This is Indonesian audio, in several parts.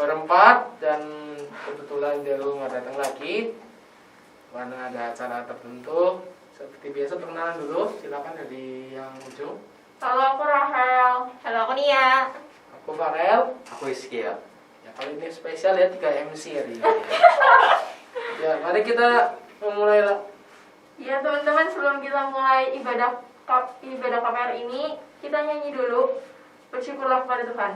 berempat dan kebetulan Delu nggak datang lagi karena ada acara tertentu. Seperti biasa perkenalan dulu, silakan dari yang ujung. Halo, aku Rahel. Halo, aku Nia. Aku Farel. Aku Iskil. Ya kali ini spesial ya, 3 MC hari ini. Ya, mari kita memulai lah. Ya teman-teman, sebelum kita mulai ibadah KPR ini, kita nyanyi dulu. Bersyukurlah kepada Tuhan.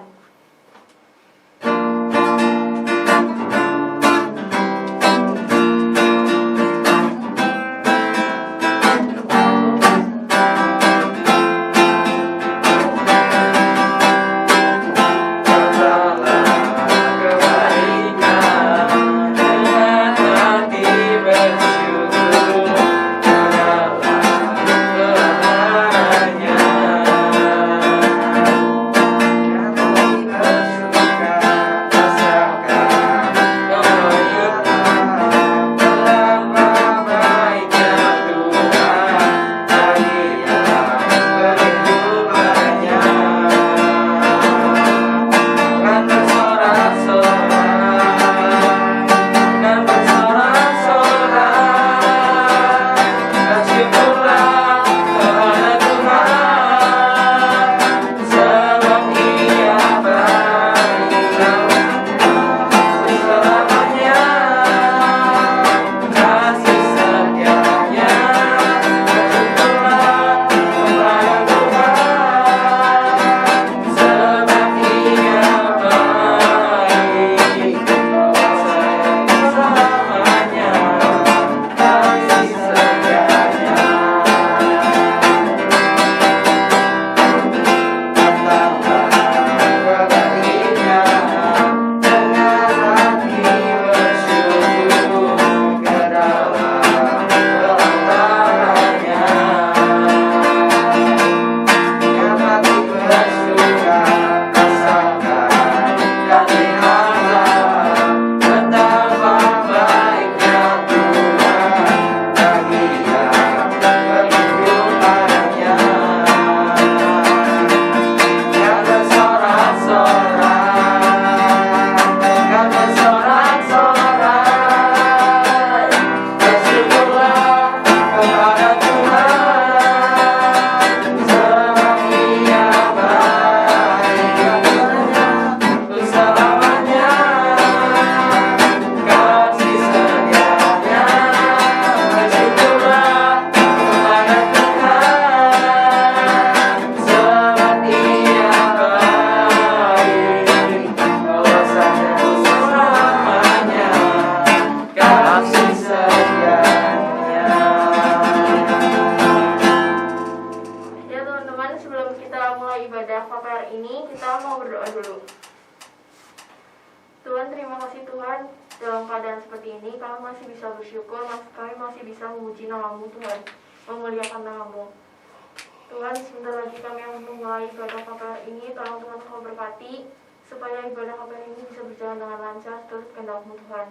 Tuhan, sebentar lagi kami akan memulai ibadah KPR ini. Tolong Tuhan Kau berkati supaya ibadah KPR ini bisa berjalan dengan lancar terus kehendak-Mu Tuhan.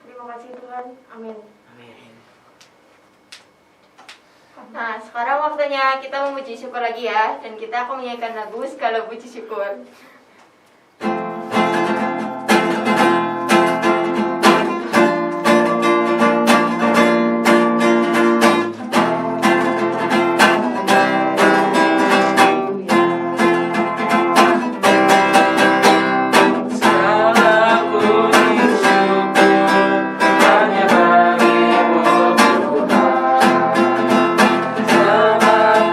Terima kasih Tuhan. Amin. Amin. Nah, sekarang waktunya kita memuji syukur lagi ya. Dan kita akan menyanyikan lagu Segala Puji Syukur.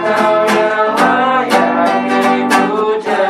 Kau yang layak dipuja.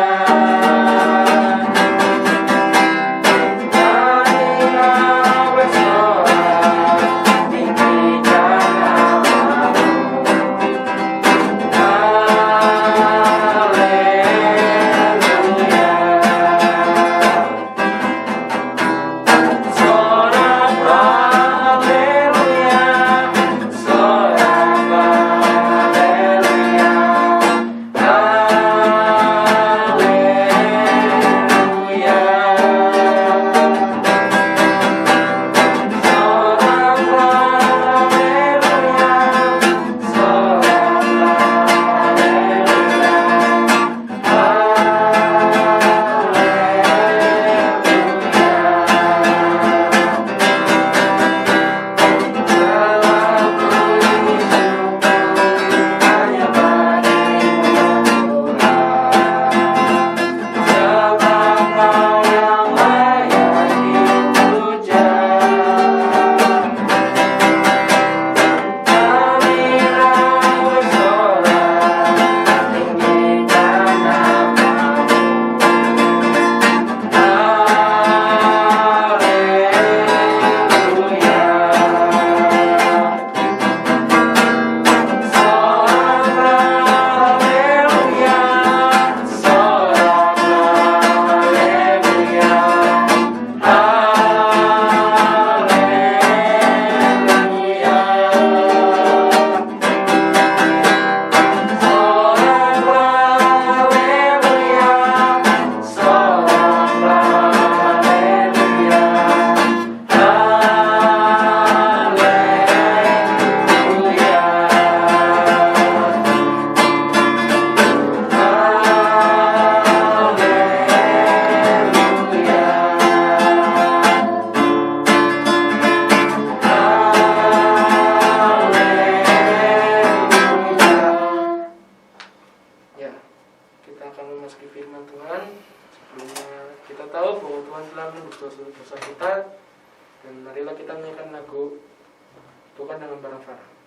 dengan bareng-bareng.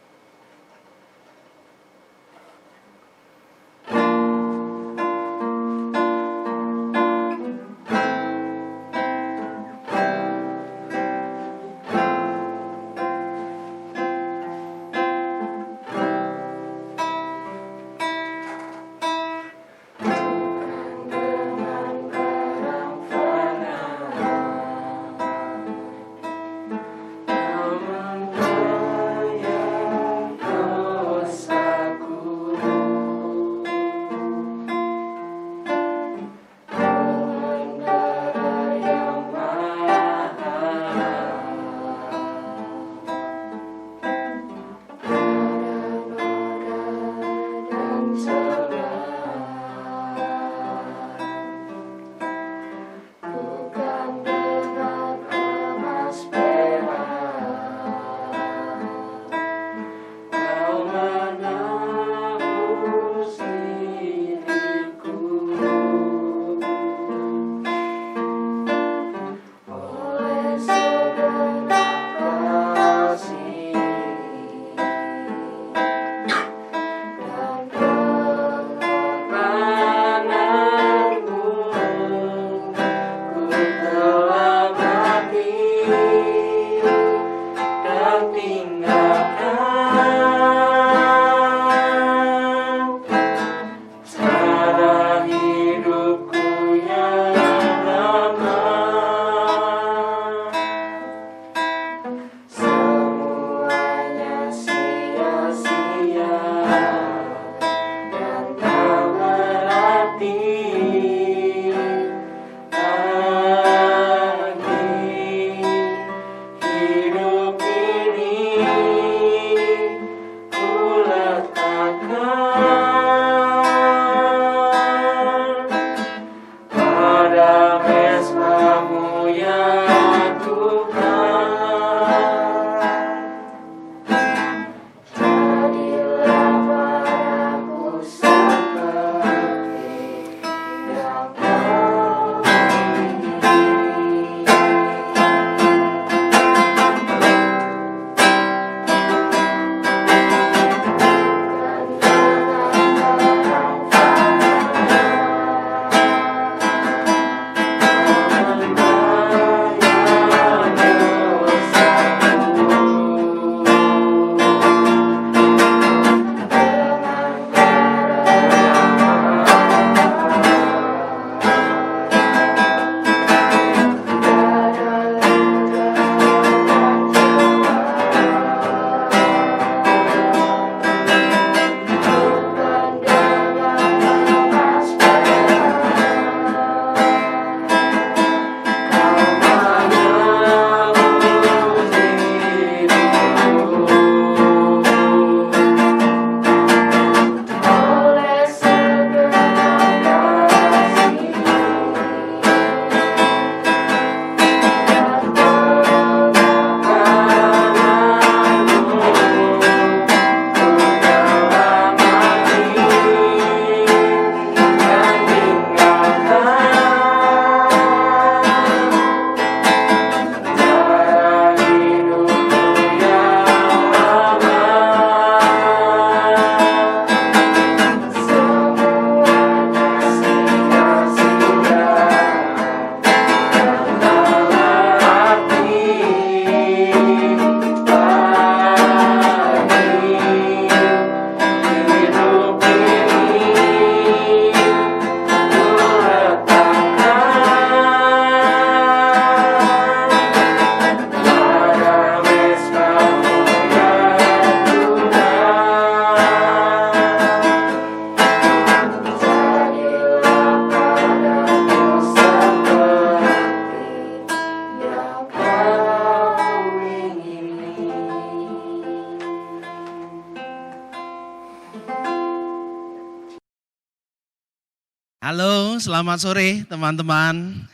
Halo, selamat sore teman-teman.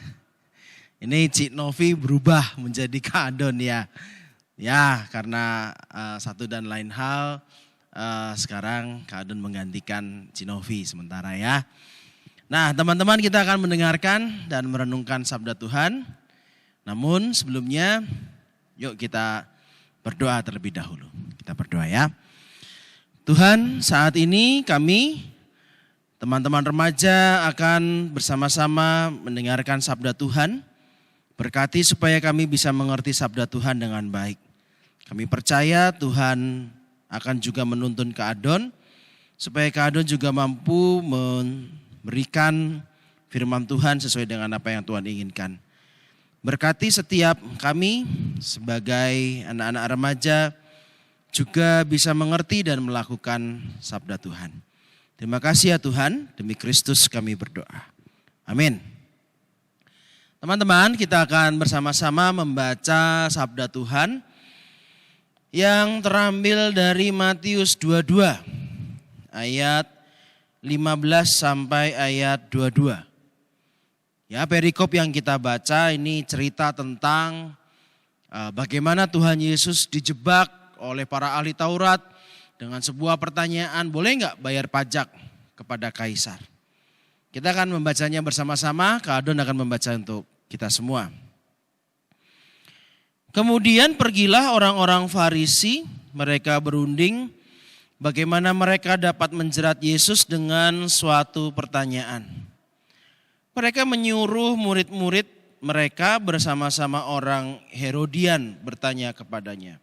Ini Cik Novi berubah menjadi Kak Adon ya. Ya, karena satu dan lain hal sekarang Kak Adon menggantikan Cik Novi sementara ya. Nah, teman-teman kita akan mendengarkan dan merenungkan sabda Tuhan. Namun sebelumnya yuk kita berdoa terlebih dahulu. Kita berdoa ya. Tuhan, saat ini kami teman-teman remaja akan bersama-sama mendengarkan sabda Tuhan. Berkati supaya kami bisa mengerti sabda Tuhan dengan baik. Kami percaya Tuhan akan juga menuntun Kak Adon, supaya Kak Adon juga mampu memberikan firman Tuhan sesuai dengan apa yang Tuhan inginkan. Berkati setiap kami sebagai anak-anak remaja juga bisa mengerti dan melakukan sabda Tuhan. Terima kasih ya Tuhan, demi Kristus kami berdoa. Amin. Teman-teman, kita akan bersama-sama membaca sabda Tuhan yang terambil dari Matius 22 ayat 15 sampai ayat 22. Ya, perikop yang kita baca ini cerita tentang bagaimana Tuhan Yesus dijebak oleh para ahli Taurat dengan sebuah pertanyaan, boleh enggak bayar pajak kepada kaisar? Kita akan membacanya bersama-sama, Kak Adon akan membaca untuk kita semua. Kemudian pergilah orang-orang Farisi, mereka berunding bagaimana mereka dapat menjerat Yesus dengan suatu pertanyaan. Mereka menyuruh murid-murid mereka bersama-sama orang Herodian bertanya kepadanya,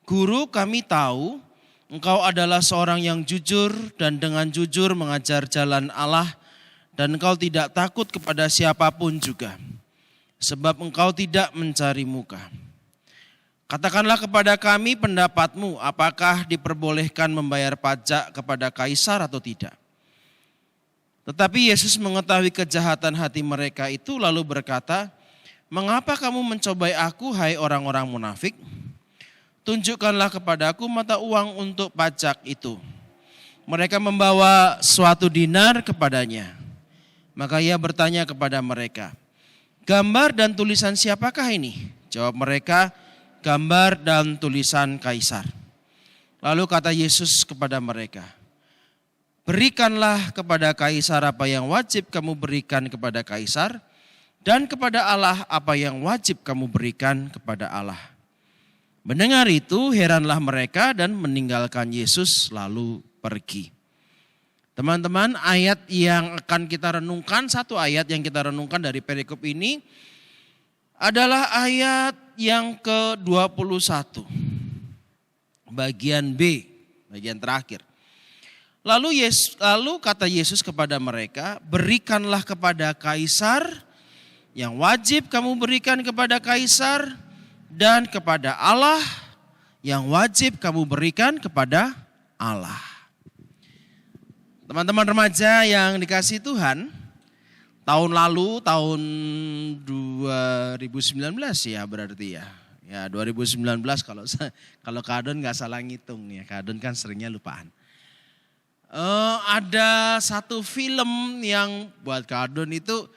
Guru, kami tahu engkau adalah seorang yang jujur dan dengan jujur mengajar jalan Allah dan engkau tidak takut kepada siapapun juga, sebab engkau tidak mencari muka. Katakanlah kepada kami pendapatmu, apakah diperbolehkan membayar pajak kepada kaisar atau tidak? Tetapi Yesus mengetahui kejahatan hati mereka itu lalu berkata, mengapa kamu mencobai aku, hai orang-orang munafik? Tunjukkanlah kepadaku mata uang untuk pajak itu. Mereka membawa suatu dinar kepadanya. Maka ia bertanya kepada mereka, gambar dan tulisan siapakah ini? Jawab mereka, gambar dan tulisan kaisar. Lalu kata Yesus kepada mereka, berikanlah kepada kaisar apa yang wajib kamu berikan kepada kaisar, dan kepada Allah apa yang wajib kamu berikan kepada Allah. Mendengar itu heranlah mereka dan meninggalkan Yesus lalu pergi. Teman-teman, ayat yang akan kita renungkan, satu ayat yang kita renungkan dari perikop ini adalah ayat yang ke-21. Bagian B, bagian terakhir. Lalu kata Yesus kepada mereka, berikanlah kepada kaisar yang wajib kamu berikan kepada kaisar, dan kepada Allah yang wajib kamu berikan kepada Allah. Teman-teman remaja yang dikasihi Tuhan, tahun lalu, tahun 2019 ya berarti ya. Ya 2019 kalau Kak Adon gak salah ngitung ya, Kak Adon kan seringnya lupaan. Ada satu film yang buat Kak Adon itu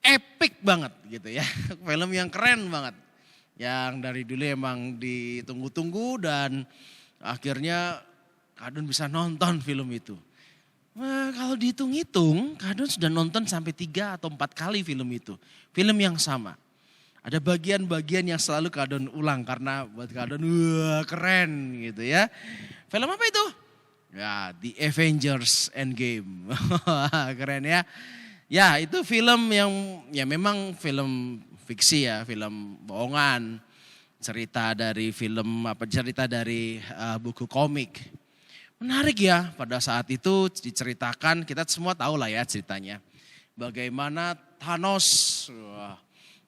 epic banget gitu ya. Film yang keren banget. Yang dari dulu emang ditunggu-tunggu dan akhirnya Kak Adon bisa nonton film itu. Nah, kalau dihitung-hitung, Kak Adon sudah nonton sampai 3 atau 4 kali film itu. Film yang sama. Ada bagian-bagian yang selalu Kak Adon ulang karena buat Kak Adon wah keren gitu ya. Film apa itu? Ya, The Avengers Endgame. Keren ya. Ya, itu film yang ya memang film fiksi ya, film bohongan, cerita dari buku komik. Menarik ya, pada saat itu diceritakan, kita semua tahu lah ya ceritanya. Bagaimana Thanos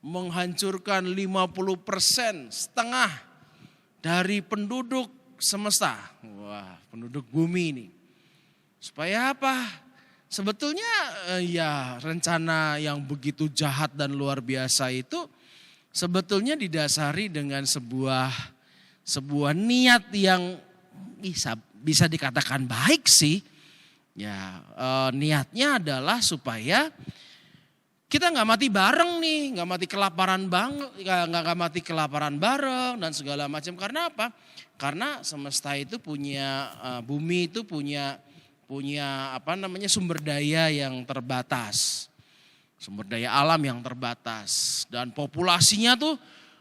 menghancurkan 50%, setengah dari penduduk semesta. Wah, penduduk bumi ini. Supaya apa? Sebetulnya ya rencana yang begitu jahat dan luar biasa itu sebetulnya didasari dengan sebuah niat yang bisa dikatakan baik sih. Ya niatnya adalah supaya kita nggak mati bareng nih, nggak mati kelaparan bareng dan segala macam. Karena apa? Karena semesta itu bumi itu punya sumber daya yang terbatas. Sumber daya alam yang terbatas dan populasinya tuh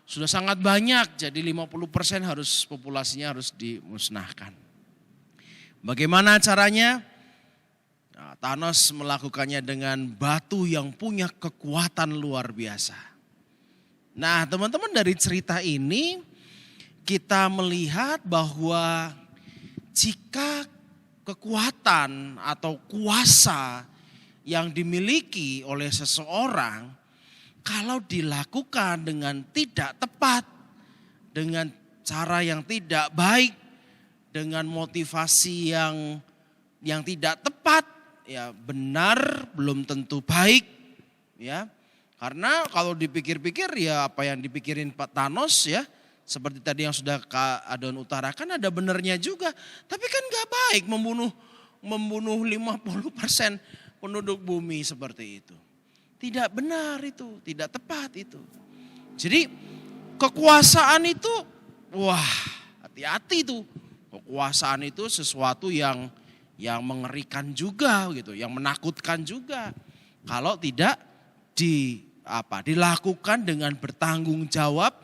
sudah sangat banyak, jadi 50% populasinya harus dimusnahkan. Bagaimana caranya? Nah, Thanos melakukannya dengan batu yang punya kekuatan luar biasa. Nah, teman-teman, dari cerita ini kita melihat bahwa jika kekuatan atau kuasa yang dimiliki oleh seseorang, kalau dilakukan dengan tidak tepat, dengan cara yang tidak baik, dengan motivasi yang tidak tepat, ya benar belum tentu baik, ya. Karena kalau dipikir-pikir ya apa yang dipikirin Pak Thanos ya, seperti tadi yang sudah Kak Adon utarakan ada benernya juga. Tapi kan gak baik membunuh 50% penduduk bumi seperti itu. Tidak benar itu, tidak tepat itu. Jadi kekuasaan itu, wah hati-hati tuh. Kekuasaan itu sesuatu yang mengerikan juga gitu, yang menakutkan juga. Kalau tidak dilakukan dengan bertanggung jawab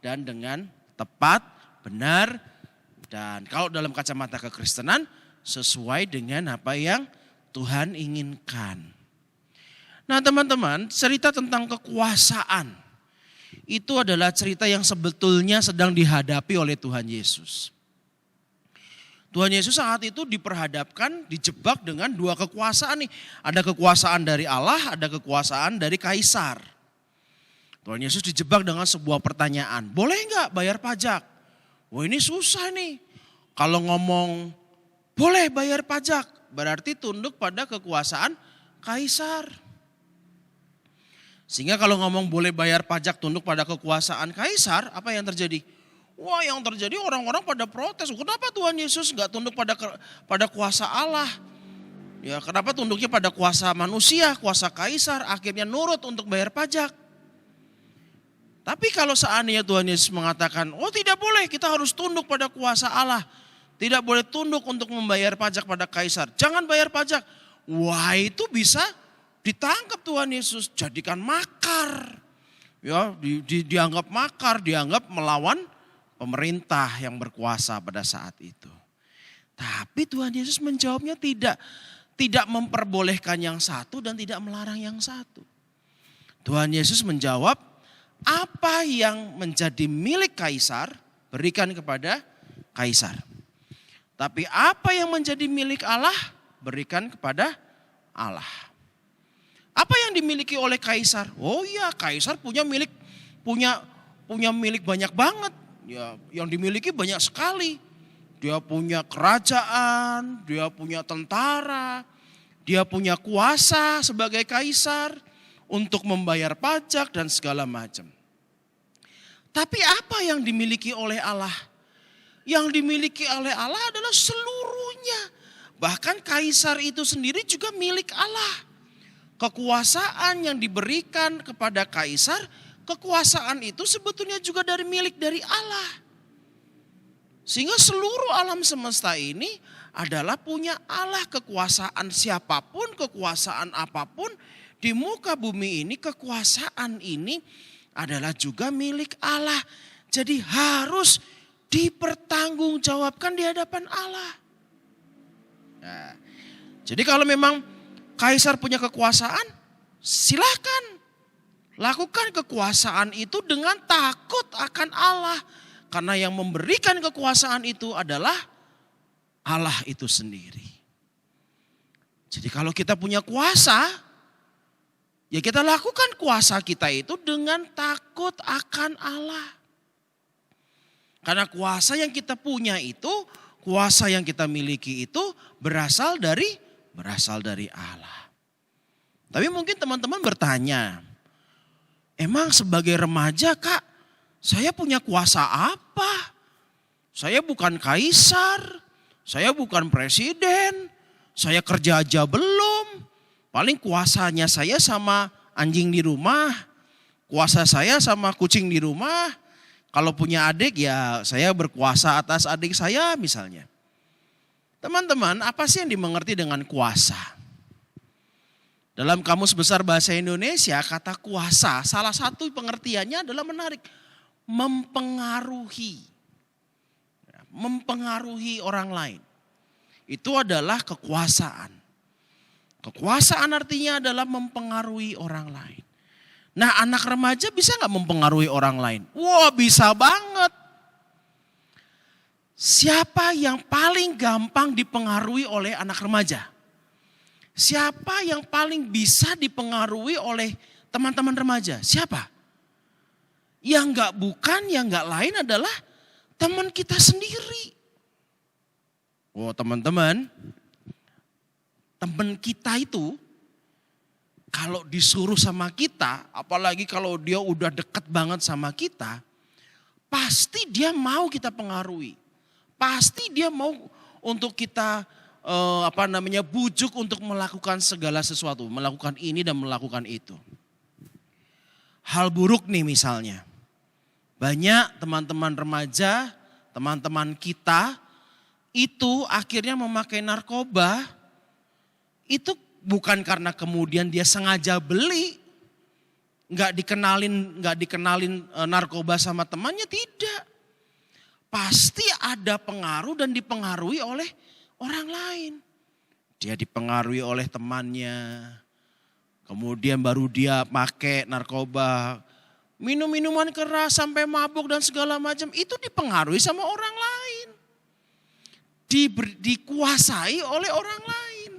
dan dengan tepat, benar, dan kalau dalam kacamata kekristenan sesuai dengan apa yang Tuhan inginkan. Nah teman-teman, cerita tentang kekuasaan itu adalah cerita yang sebetulnya sedang dihadapi oleh Tuhan Yesus. Tuhan Yesus saat itu diperhadapkan, dijebak dengan dua kekuasaan nih. Ada kekuasaan dari Allah, ada kekuasaan dari kaisar. Tuhan Yesus dijebak dengan sebuah pertanyaan, boleh nggak bayar pajak? Wah ini susah nih. Kalau ngomong boleh bayar pajak, berarti tunduk pada kekuasaan kaisar. Sehingga kalau ngomong boleh bayar pajak tunduk pada kekuasaan kaisar, apa yang terjadi? Wah yang terjadi orang-orang pada protes. Kenapa Tuhan Yesus nggak tunduk pada kuasa Allah? Ya kenapa tunduknya pada kuasa manusia, kuasa kaisar, akhirnya nurut untuk bayar pajak. Tapi kalau seandainya Tuhan Yesus mengatakan, oh tidak boleh, kita harus tunduk pada kuasa Allah. Tidak boleh tunduk untuk membayar pajak pada kaisar. Jangan bayar pajak. Wah itu bisa ditangkap Tuhan Yesus, jadikan makar. Ya dianggap makar, dianggap melawan pemerintah yang berkuasa pada saat itu. Tapi Tuhan Yesus menjawabnya tidak memperbolehkan yang satu dan tidak melarang yang satu. Tuhan Yesus menjawab, apa yang menjadi milik kaisar berikan kepada kaisar. Tapi apa yang menjadi milik Allah berikan kepada Allah. Apa yang dimiliki oleh kaisar? Oh iya, kaisar punya milik banyak banget. Ya, yang dimiliki banyak sekali. Dia punya kerajaan, dia punya tentara, dia punya kuasa sebagai kaisar untuk membayar pajak dan segala macam. Tapi apa yang dimiliki oleh Allah? Yang dimiliki oleh Allah adalah seluruhnya. Bahkan kaisar itu sendiri juga milik Allah. Kekuasaan yang diberikan kepada kaisar, kekuasaan itu sebetulnya juga milik dari Allah. Sehingga seluruh alam semesta ini adalah punya Allah. Kekuasaan siapapun, kekuasaan apapun di muka bumi ini, kekuasaan ini adalah juga milik Allah. Jadi harus dipertanggungjawabkan di hadapan Allah. Nah, jadi kalau memang kaisar punya kekuasaan, silakan. Lakukan kekuasaan itu dengan takut akan Allah. Karena yang memberikan kekuasaan itu adalah Allah itu sendiri. Jadi kalau kita punya kuasa, ya kita lakukan kuasa kita itu dengan takut akan Allah. Karena kuasa yang kita punya itu, kuasa yang kita miliki itu berasal dari Allah. Tapi mungkin teman-teman bertanya, emang sebagai remaja Kak, saya punya kuasa apa? Saya bukan kaisar, saya bukan presiden, saya kerja aja belum. Paling kuasanya saya sama anjing di rumah, kuasa saya sama kucing di rumah. Kalau punya adik ya saya berkuasa atas adik saya misalnya. Teman-teman, apa sih yang dimengerti dengan kuasa? Dalam Kamus Besar Bahasa Indonesia, kata kuasa salah satu pengertiannya adalah menarik. mempengaruhi orang lain. Itu adalah kekuasaan. Kekuasaan artinya adalah mempengaruhi orang lain. Nah, anak remaja bisa nggak mempengaruhi orang lain? Wah, bisa banget. Siapa yang paling gampang dipengaruhi oleh anak remaja? Siapa yang paling bisa dipengaruhi oleh teman-teman remaja? Siapa? Yang yang nggak lain adalah teman kita sendiri. Oh, teman-teman, teman kita itu kalau disuruh sama kita, apalagi kalau dia udah deket banget sama kita, pasti dia mau kita pengaruhi. Pasti dia mau untuk kita bujuk untuk melakukan segala sesuatu, melakukan ini dan melakukan itu. Hal buruk nih misalnya. Banyak teman-teman remaja, teman-teman kita itu akhirnya memakai narkoba. Itu bukan karena kemudian dia sengaja beli, nggak dikenalin narkoba sama temannya, tidak. Pasti ada pengaruh dan dipengaruhi oleh orang lain. Dia dipengaruhi oleh temannya, kemudian baru dia pakai narkoba, minum minuman keras sampai mabuk dan segala macam, itu dipengaruhi sama orang lain. Dikuasai oleh orang lain.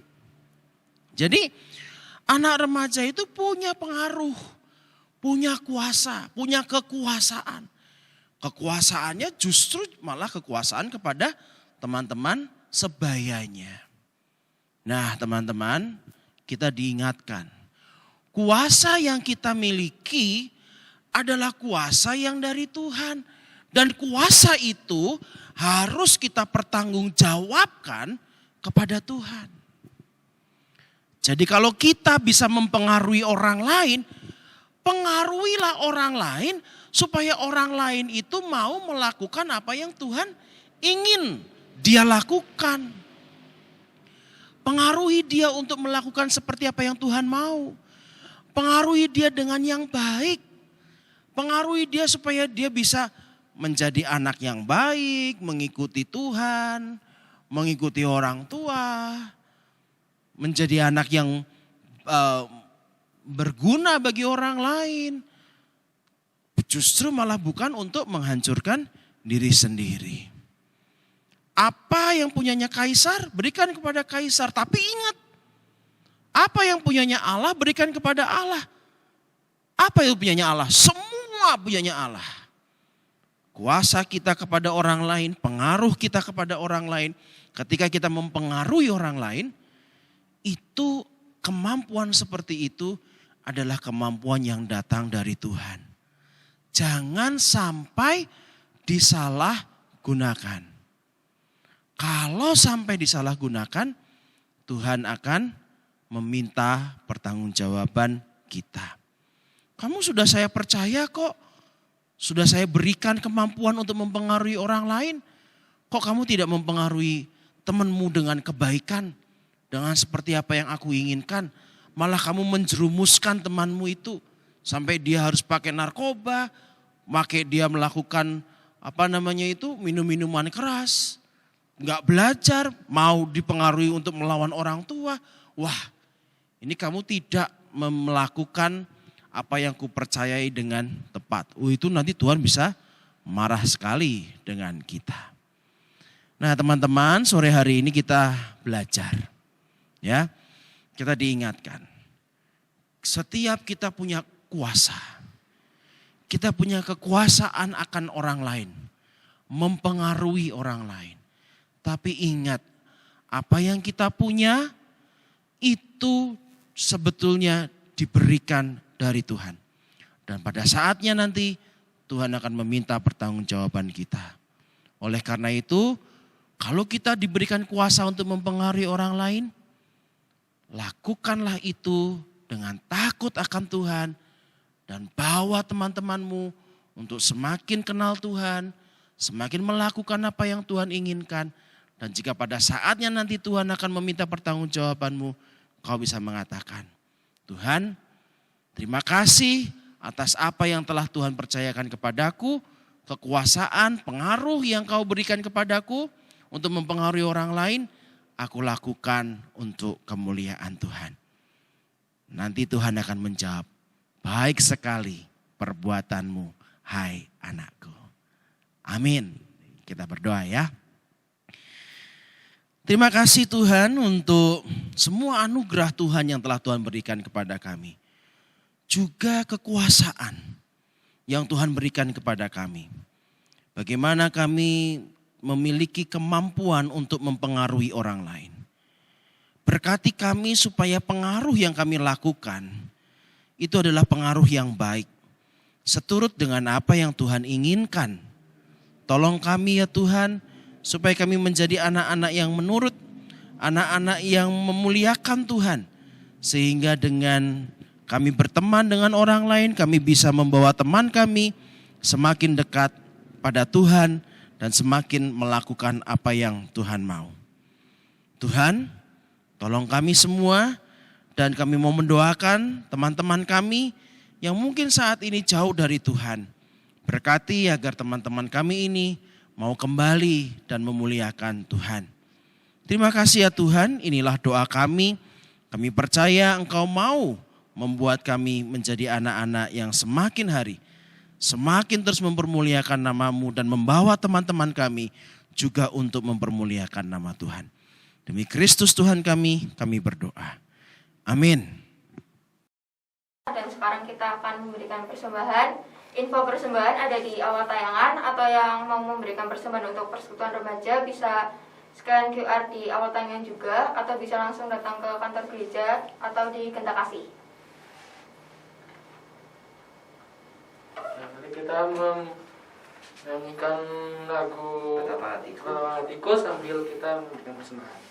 Jadi anak remaja itu punya pengaruh, punya kuasa, punya kekuasaan. Kekuasaannya justru malah kekuasaan kepada teman-teman sebayanya. Nah, teman-teman, kita diingatkan, kuasa yang kita miliki adalah kuasa yang dari Tuhan. Dan kuasa itu harus kita pertanggungjawabkan kepada Tuhan. Jadi kalau kita bisa mempengaruhi orang lain, pengaruhilah orang lain supaya orang lain itu mau melakukan apa yang Tuhan ingin dia lakukan. Pengaruhi dia untuk melakukan seperti apa yang Tuhan mau. Pengaruhi dia dengan yang baik. Pengaruhi dia supaya dia bisa menjadi anak yang baik, mengikuti Tuhan, mengikuti orang tua, menjadi anak yang berguna bagi orang lain. Justru malah bukan untuk menghancurkan diri sendiri. Apa yang punyanya Kaisar, berikan kepada Kaisar. Tapi ingat, apa yang punyanya Allah, berikan kepada Allah. Apa yang punyanya Allah? Semua punyanya Allah. Kuasa kita kepada orang lain, pengaruh kita kepada orang lain. Ketika kita mempengaruhi orang lain, itu kemampuan seperti itu adalah kemampuan yang datang dari Tuhan. Jangan sampai disalahgunakan. Kalau sampai disalahgunakan, Tuhan akan meminta pertanggungjawaban kita. Kamu sudah saya percaya kok, sudah saya berikan kemampuan untuk mempengaruhi orang lain. Kok kamu tidak mempengaruhi temanmu dengan kebaikan, dengan seperti apa yang aku inginkan. Malah kamu menjerumuskan temanmu itu sampai dia harus pakai narkoba, dia melakukan minum minuman keras, nggak belajar, mau dipengaruhi untuk melawan orang tua. Wah, ini kamu tidak melakukan apa yang kupercayai dengan tepat. Itu nanti Tuhan bisa marah sekali dengan kita. Nah, teman-teman, sore hari ini kita belajar. Ya, kita diingatkan. Setiap kita punya kuasa. Kita punya kekuasaan akan orang lain. Mempengaruhi orang lain. Tapi ingat, apa yang kita punya itu sebetulnya diberikan dari Tuhan. Dan pada saatnya nanti Tuhan akan meminta pertanggungjawaban kita. Oleh karena itu, kalau kita diberikan kuasa untuk mempengaruhi orang lain, lakukanlah itu dengan takut akan Tuhan dan bawa teman-temanmu untuk semakin kenal Tuhan, semakin melakukan apa yang Tuhan inginkan. Dan jika pada saatnya nanti Tuhan akan meminta pertanggungjawabanmu, kau bisa mengatakan, Tuhan, terima kasih atas apa yang telah Tuhan percayakan kepadaku. kekuasaan, pengaruh yang kau berikan kepadaku untuk mempengaruhi orang lain, aku lakukan untuk kemuliaan Tuhan. Nanti Tuhan akan menjawab, baik sekali perbuatanmu, hai anakku. Amin. Kita berdoa ya. Terima kasih Tuhan untuk semua anugerah Tuhan yang telah Tuhan berikan kepada kami. Juga kekuasaan yang Tuhan berikan kepada kami. Bagaimana kami memiliki kemampuan untuk mempengaruhi orang lain. Berkati kami supaya pengaruh yang kami lakukan itu adalah pengaruh yang baik. Seturut dengan apa yang Tuhan inginkan. Tolong kami ya Tuhan, supaya kami menjadi anak-anak yang menurut, anak-anak yang memuliakan Tuhan. Sehingga dengan kami berteman dengan orang lain, kami bisa membawa teman kami semakin dekat pada Tuhan dan semakin melakukan apa yang Tuhan mau. Tuhan, tolong kami semua dan kami mau mendoakan teman-teman kami yang mungkin saat ini jauh dari Tuhan. Berkati agar teman-teman kami ini mau kembali dan memuliakan Tuhan. Terima kasih ya Tuhan, inilah doa kami. Kami percaya Engkau mau membuat kami menjadi anak-anak yang semakin hari, semakin terus mempermuliakan nama-Mu dan membawa teman-teman kami juga untuk mempermuliakan nama Tuhan. Demi Kristus Tuhan kami berdoa. Amin. Dan sekarang kita akan memberikan persembahan. Info persembahan ada di awal tayangan, atau yang mau memberikan persembahan untuk persekutuan remaja bisa scan QR di awal tayangan juga, atau bisa langsung datang ke kantor gereja atau di Genta Kasih. Nah, mari kita menyanyikan lagu Betapa Hatiku sambil kita memberikan persembahan.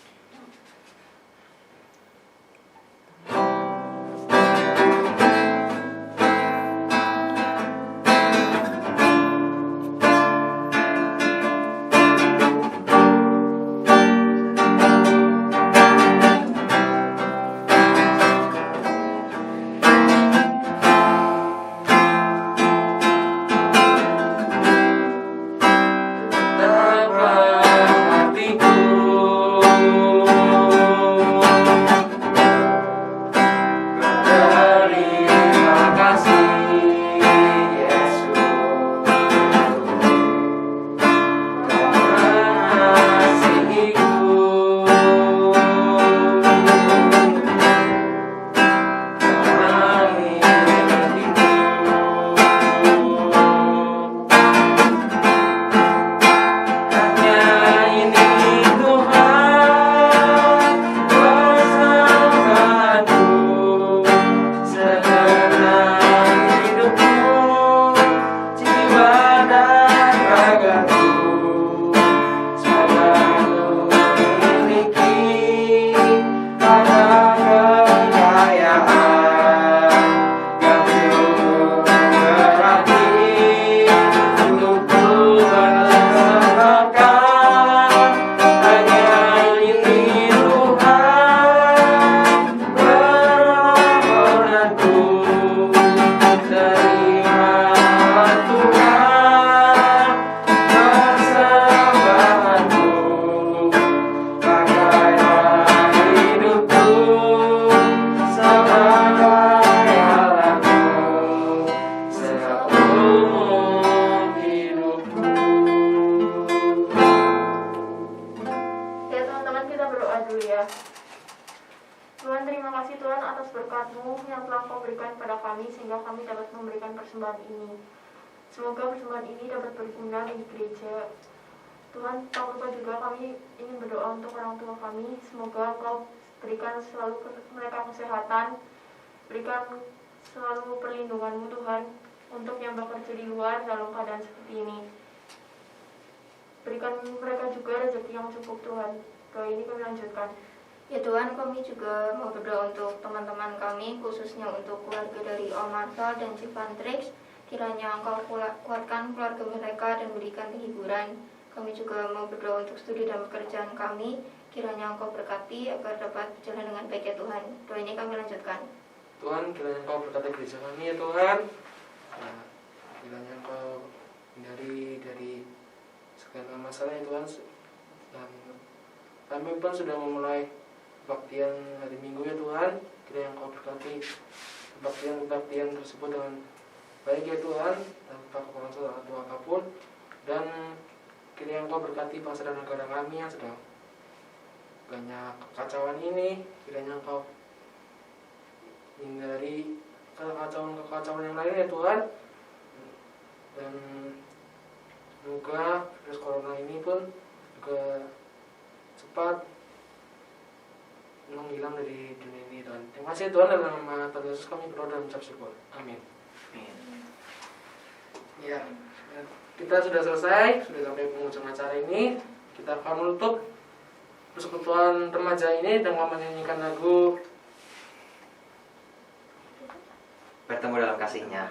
persembahan ini. Semoga persembahan ini dapat berguna bagi gereja. Tuhan, tak lupa juga kami ingin berdoa untuk orang tua kami. Semoga Kau berikan selalu mereka kesehatan, berikan selalu perlindungan-Mu Tuhan untuk yang bekerja di luar dalam keadaan seperti ini. Berikan mereka juga rezeki yang cukup Tuhan. Doa ini kami lanjutkan. Ya Tuhan, kami juga mau berdoa untuk teman-teman kami, khususnya untuk keluarga dari Om Marshall dan Civantrix. Kiranya Engkau kuatkan keluarga mereka dan berikan kehiburan. Kami juga mau berdoa untuk studi dan pekerjaan kami. Kiranya Engkau berkati agar dapat berjalan dengan baik ya Tuhan. Doa ini kami lanjutkan. Tuhan, kiranya Engkau berkati gereja kami ya Tuhan. Kiranya Engkau dari segala masalah ya Tuhan. Dan kami pun sudah memulai kebaktian hari Minggu ya Tuhan. Kiranya Engkau berkati kebaktian tersebut dengan baik ya Tuhan, tanpa kekurangan satu apapun. Dan kiranya Engkau berkati bangsa dan negara kami yang sedang banyak kekacauan ini. Kiranya Engkau hindari kekacauan yang lain ya Tuhan. Dan semoga virus corona ini pun juga cepat menghilang dari dunia ini Tuhan. Terima kasih Tuhan, dalam nama Tuhan Yesus kami berdoa dan mengucap syukur. Amin. Ya, kita sudah selesai, sudah sampai penghujung acara ini. Kita akan menutup persekutuan remaja ini dengan menyanyikan lagu Bertemu dalam kasihnya.